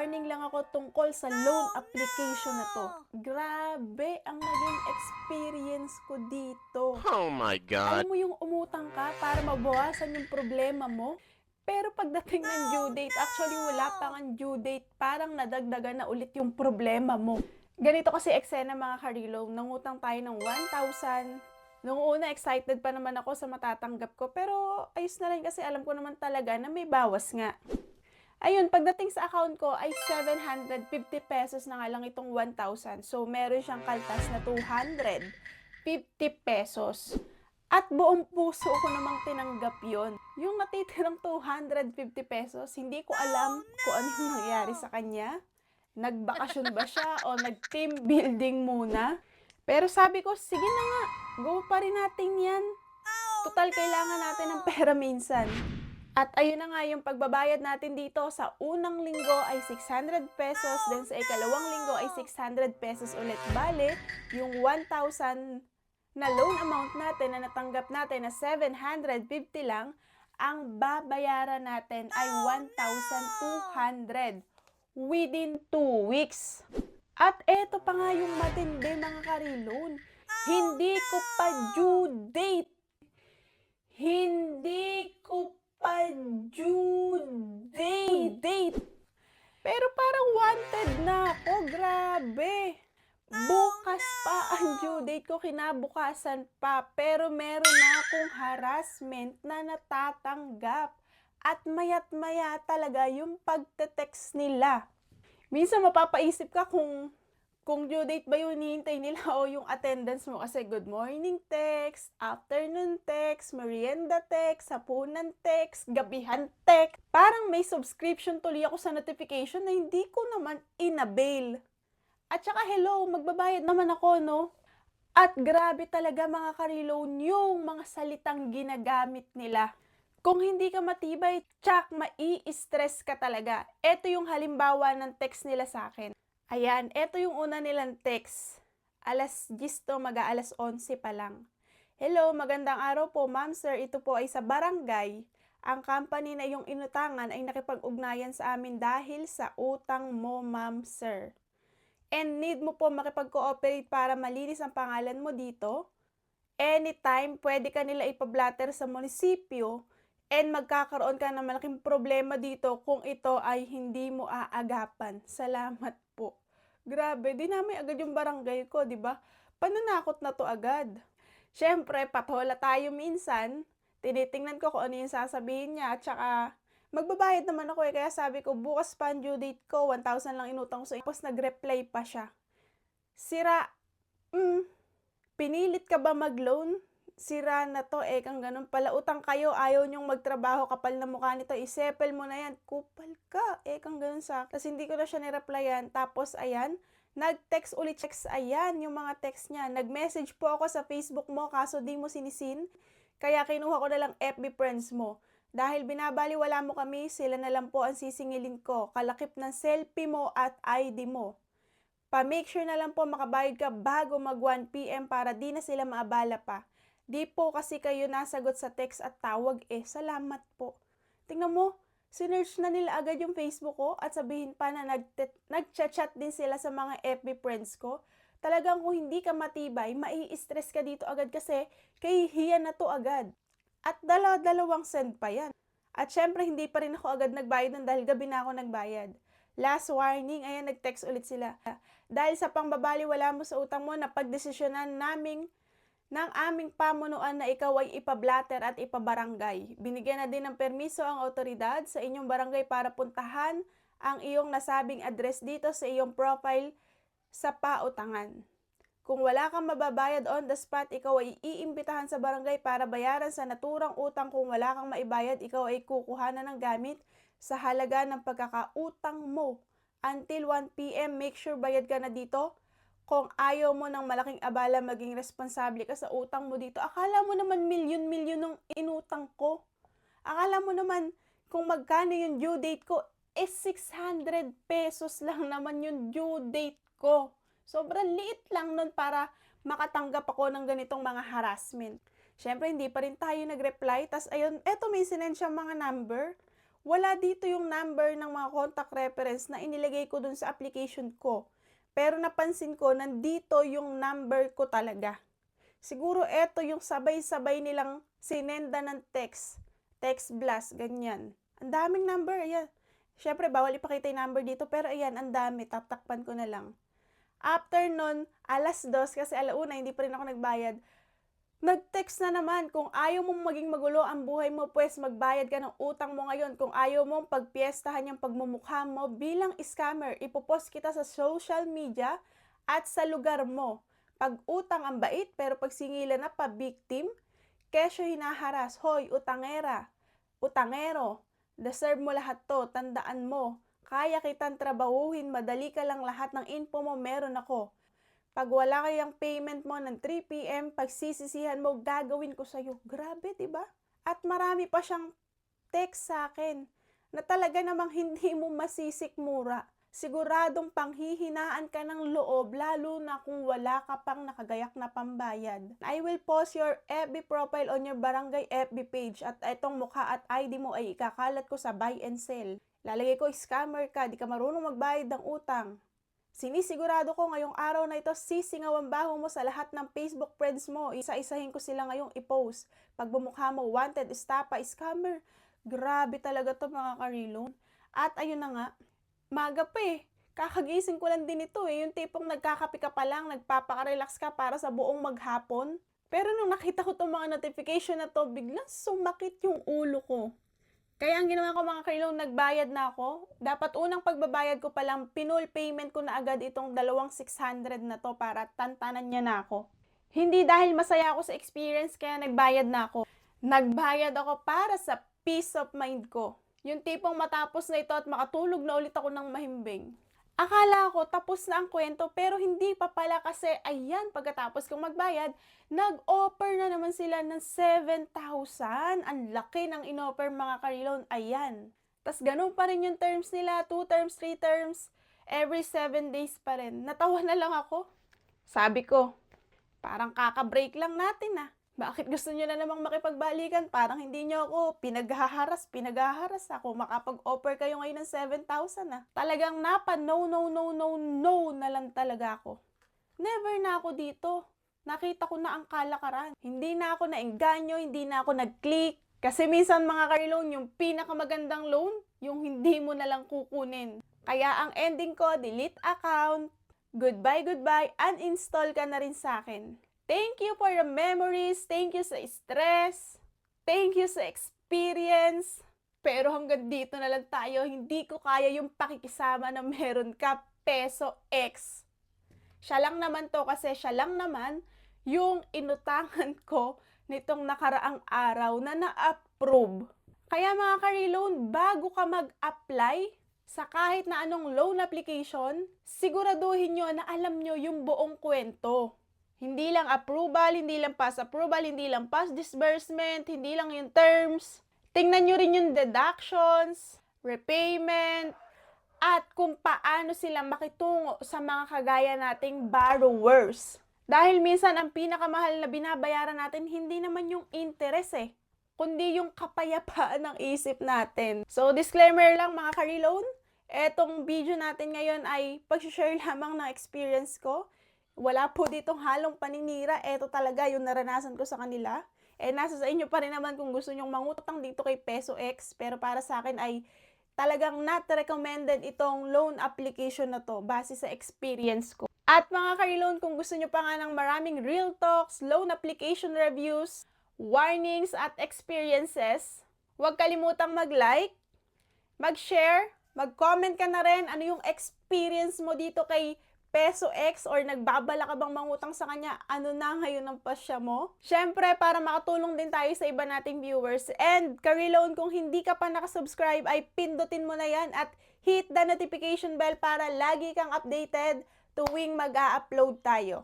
magwa-warning lang ako tungkol sa loan application na 'to. Grabe ang naging experience ko dito. Oh my God. Alam mo yung umutang ka para mabawasan yung problema mo, pero pagdating ng due date, actually wala pa ngang due date, parang nadagdagan na ulit yung problema mo. Ganito kasi eksena mga ka-reloan, nangutang tayo ng 1,000. Nung una, excited pa naman ako sa matatanggap ko, pero ayos na rin kasi alam ko naman talaga na may bawas nga. Ayun, pagdating sa account ko ay 750 pesos na nga lang itong 1,000. So, meron siyang kaltas na 250 pesos. At buong puso ko namang tinanggap yon. Yung natitirang 250 pesos, hindi ko alam kung ano yung nangyari sa kanya. Nagbakasyon ba siya o nag-team building muna? Pero sabi ko, sige na nga, go pa rin natin yan. Total, kailangan natin ng pera minsan. At ayun na nga, yung pagbabayad natin dito sa unang linggo ay 600 pesos, then sa ikalawang linggo ay 600 pesos ulit. Bale, yung 1,000 na loan amount natin na natanggap natin na 750 lang, ang babayaran natin ay 1,200 within 2 weeks. At eto pa nga yung matindi mga ka-reloan, hindi ko pa due date. Hindi ko pa due date. Pero parang wanted na ako, grabe. Bukas pa ang due date ko, kinabukasan pa, pero meron na akong harassment na natatanggap. At mayat maya talaga yung pagte-text nila. Minsan mapapaisip ka kung due date ba yung hinihintay nila o yung attendance mo, kasi good morning text, afternoon text, merienda text, hapunan text, gabihan text. Parang may subscription tuloy ako sa notification na hindi ko naman inabail. At saka hello, magbabayad naman ako, no? At grabe talaga mga ka-reloan yung mga salitang ginagamit nila. Kung hindi ka matibay, tsak, mai-stress ka talaga. Ito yung halimbawa ng text nila sa akin. Ayan, ito yung una nilang text. Alas 10 to, mag-aalas 11 pa lang. Hello, magandang araw po ma'am sir. Ito po ay sa barangay. Ang company na iyong inutangan ay nakipag-ugnayan sa amin dahil sa utang mo ma'am sir. And need mo po makipag-cooperate para malinis ang pangalan mo dito. Anytime, pwede ka nila ipablatter sa munisipyo and magkakaroon ka ng malaking problema dito kung ito ay hindi mo aagapan. Salamat po. Grabe, dinamay agad yung barangay ko, di ba? Pananakot na to agad. Siyempre, patola tayo minsan. Tinitingnan ko kung ano yung sasabihin niya at saka magbabayad naman ako kaya sabi ko, bukas pa ang due date ko, 1,000 lang inutang ko sa tapos nag-reply pa siya. Sira, pinilit ka ba mag-loan? Sira na to, kang ganun pala. Utang kayo, ayaw nyong magtrabaho, kapal na mukha nito, isepel mo na yan. Kupal ka, kang ganun sa akin. Tapos hindi ko na siya nireplyan. Tapos ayan, nag-text ulit, text, ayan, yung mga text niya. Nag-message po ako sa Facebook mo, kaso di mo sinisin. Kaya kinuha ko na lang FB friends mo. Dahil binabaliwala mo kami, sila na lang po ang sisingilin ko. Kalakip ng selfie mo at ID mo. Pa-make sure na lang po makabayad ka bago mag 1 PM para di na sila maabala pa. Di po kasi kayo nasagot sa text at tawag salamat po. Tingnan mo, sinearch na nila agad yung Facebook ko at sabihin pa na nag-chat din sila sa mga FB friends ko. Talagang kung hindi ka matibay, mai-stress ka dito agad kasi kahihiyan na to agad. At dalawang send pa yan. At syempre hindi pa rin ako agad nagbayad nun dahil gabi na ako nagbayad. Last warning, ayan nag-text ulit sila. Dahil sa pangbabaliwala mo sa utang mo, napagdesisyonan ng aming pamunuan na ikaw ay ipablatter at ipabarangay. Binigyan na din ng permiso ang otoridad sa inyong barangay para puntahan ang iyong nasabing address dito sa iyong profile sa pautangan. Kung wala kang mababayad on the spot, ikaw ay iimbitahan sa barangay para bayaran sa naturang utang. Kung wala kang maibayad, ikaw ay kukuhanan ng gamit sa halaga ng pagkakautang mo. Until 1 PM, make sure bayad ka na dito. Kung ayaw mo ng malaking abala, maging responsable ka sa utang mo dito. Akala mo naman milyon-milyon ng inutang ko. Akala mo naman kung magkano yung due date ko, 600 pesos lang naman yung due date ko. Sobrang liit lang nun para makatanggap ako ng ganitong mga harassment. Siyempre, hindi pa rin tayo nag-reply. Tas ayun, eto may sinend siyang mga number. wala dito yung number ng mga contact reference na inilagay ko dun sa application ko. Pero napansin ko, nandito yung number ko talaga. Siguro eto yung sabay-sabay nilang sinenda ng text blast, ganyan. Ang daming number, ayan. Syempre, bawal ipakita yung number dito, pero ayan, ang dami, tatakpan ko na lang. After nun, 2:00, kasi 1:00, hindi pa rin ako nagbayad. Nag-text na naman, kung ayaw mong maging magulo ang buhay mo, pues magbayad ka ng utang mo ngayon. Kung ayaw mong pagpiestahan yung pagmumukha mo bilang scammer, ipopost kita sa social media at sa lugar mo. Pag utang ang bait, pero pag singilan na pa victim, kesyo hinaharas, hoy, utangera, utangero, deserve mo lahat to, tandaan mo, kaya kitang trabahuhin, madali ka lang, lahat ng info mo meron ako. Pag wala kayang payment mo ng 3 PM, pagsisisihan mo, gagawin ko sa'yo. Grabe, diba? At marami pa siyang text sa akin na talaga namang hindi mo masisikmura. Siguradong panghihinaan ka ng loob, lalo na kung wala ka pang nakagayak na pambayad. I will post your FB profile on your barangay FB page at itong mukha at ID mo ay ikakalat ko sa buy and sell. Lalagay ko, scammer ka, di ka marunong magbayad ng utang. Sinisigurado ko ngayong araw na ito, sisingaw ang baho mo sa lahat ng Facebook friends mo. Isa-isahin ko sila ngayong i-post. Pag bumukha mo, wanted, estapa, scammer. Grabe talaga to mga karilon. At ayun na nga, maga pa eh. Kakagising ko lang din ito eh. Yung tipong nagkakape ka pa lang, nagpapaka-relax ka para sa buong maghapon. Pero nung nakita ko itong mga notification na to, biglang sumakit yung ulo ko. Kaya ang ginawa ko mga karilong, nagbayad na ako. Dapat unang pagbabayad ko pa lang, pinul payment ko na agad itong 2,600 na to para tantanan niya na ako. Hindi dahil masaya ako sa experience kaya nagbayad na ako. Nagbayad ako para sa peace of mind ko. Yung tipong matapos na ito at makatulog na ulit ako ng mahimbing. Akala ko tapos na ang kwento pero hindi pa pala kasi ayan, pagkatapos kong magbayad, nag-offer na naman sila ng 7,000. Ang laki ng in-offer mga karilon, ayan. Tas ganun pa rin yung terms nila, 2 terms, 3 terms, every 7 days pa rin. Natawa na lang ako. Sabi ko, parang kaka-break lang natin ah. Bakit gusto nyo na namang makipagbalikan? Parang hindi nyo ako pinaghaharas ako. Makapag-offer kayo ngayon ng 7,000 ah. Talagang no na lang talaga ako. Never na ako dito. Nakita ko na ang kalakaran. Hindi na ako naengganyo, hindi na ako nag-click. Kasi minsan mga karilon, yung pinakamagandang loan, yung hindi mo na lang kukunin. Kaya ang ending ko, delete account, goodbye, uninstall ka na rin sa akin. Thank you for the memories, thank you sa stress, thank you sa experience. Pero hanggang dito na lang tayo, hindi ko kaya yung pakikisama na meron ka peso X. Siya lang naman to kasi siya lang naman yung inutangan ko nitong nakaraang araw na na-approve. Kaya mga ka-reloan, bago ka mag-apply sa kahit na anong loan application, siguraduhin nyo na alam nyo yung buong kwento. Hindi lang approval, hindi lang pass approval, hindi lang pass disbursement, hindi lang yung terms. Tingnan nyo rin yung deductions, repayment, at kung paano sila makitungo sa mga kagaya nating borrowers. Dahil minsan ang pinakamahal na binabayaran natin, hindi naman yung interest eh, kundi yung kapayapaan ng isip natin. So disclaimer lang mga ka-reloan, etong video natin ngayon ay pag-share lamang ng experience ko. Wala po ditong halong paninira, eto talaga yung naranasan ko sa kanila. Nasa sa inyo pa rin naman kung gusto nyong mangutang dito kay Peso X, pero para sa akin ay talagang not recommended itong loan application na to base sa experience ko. At mga ka-reloan, kung gusto nyo pa nga ng maraming real talks, loan application reviews, warnings at experiences, huwag kalimutang mag-like, mag-share, mag-comment ka na rin ano yung experience mo dito kay Peso X or nagbabala ka bang mangutang sa kanya, ano na ngayon ang pasya mo? Syempre, para makatulong din tayo sa iba nating viewers. And ka-reloan, kung hindi ka pa nakasubscribe, ay pindutin mo na yan at hit the notification bell para lagi kang updated tuwing mag-a-upload tayo.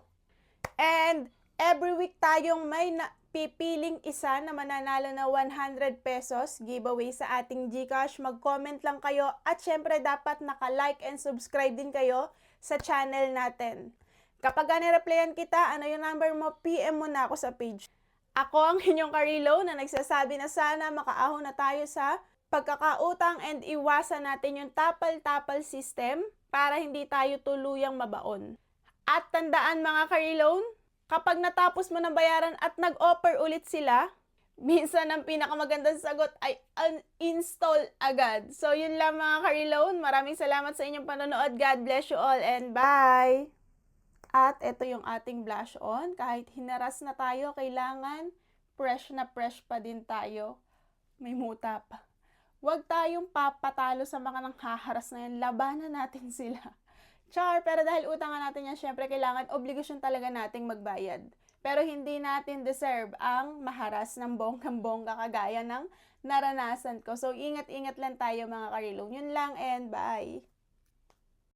And every week tayong may pipiling isa na mananalo na 100 pesos giveaway sa ating GCash. Mag-comment lang kayo at syempre dapat naka-like and subscribe din kayo sa channel natin. Kapag nireplyan kita, ano yung number mo, PM mo na ako sa page. Ako ang inyong ka-reloan na nagsasabi na sana makaahon na tayo sa pagkakautang and iwasan natin yung tapal-tapal system para hindi tayo tuluyang mabaon. At tandaan mga ka-reloan, kapag natapos mo ng bayaran at nag-offer ulit sila, minsan ang pinakamagandang sagot ay uninstall agad. So yun lang mga ka-reloan, maraming salamat sa inyong panonood. God bless you all and bye! At ito yung ating blush on. Kahit hinaras na tayo, kailangan fresh na fresh pa din tayo. May muta pa. Huwag tayong papatalo sa mga nanghaharas na yan. Labanan natin sila. Char, pero dahil utangan natin yan, syempre kailangan obligasyon talaga nating magbayad. Pero hindi natin deserve ang maharas ng bonggang-bongga kagaya ng naranasan ko. So, ingat-ingat lang tayo mga ka-reloan. Yun lang and bye!